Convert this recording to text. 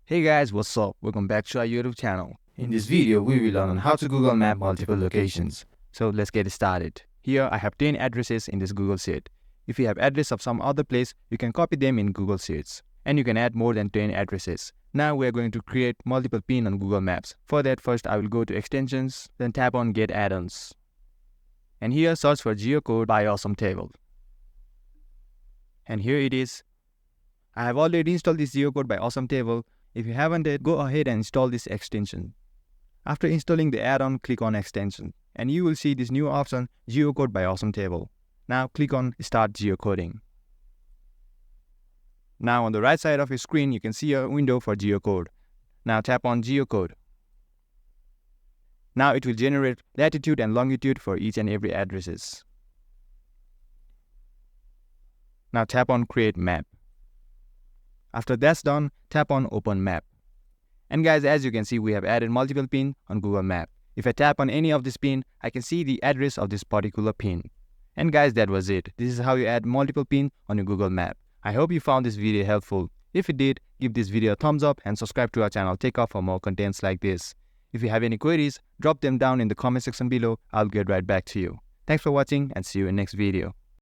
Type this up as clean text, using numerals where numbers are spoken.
Hey guys, what's up? Welcome back to our YouTube channel. In this video, we will learn on how to Google Map multiple locations. So let's get started. Here I have 10 addresses in this Google Sheet. If you have address of some other place, you can copy them in Google Sheets. And you can add more than 10 addresses. Now we are going to create multiple pins on Google Maps. For that, first I will go to Extensions, then tap on Get Add-ons. And here search for geocode by Awesome Table. And here it is. I have already installed this geocode by Awesome Table. If you haven't yet, go ahead and install this extension. After installing the add-on, click on Extension, and you will see this new option, Geocode by Awesome Table. Now click on Start Geocoding. Now on the right side of your screen, you can see a window for geocode. Now tap on Geocode. Now it will generate latitude and longitude for each and every addresses. Now tap on Create Map. After that's done, tap on Open Map. And guys, as you can see, we have added multiple pins on Google Map. If I tap on any of this pin, I can see the address of this particular pin. And guys, that was it. This is how you add multiple pins on your Google Map. I hope you found this video helpful. If you did, give this video a thumbs up and subscribe to our channel TechUp for more contents like this. If you have any queries, drop them down in the comment section below. I'll get right back to you. Thanks for watching and see you in next video.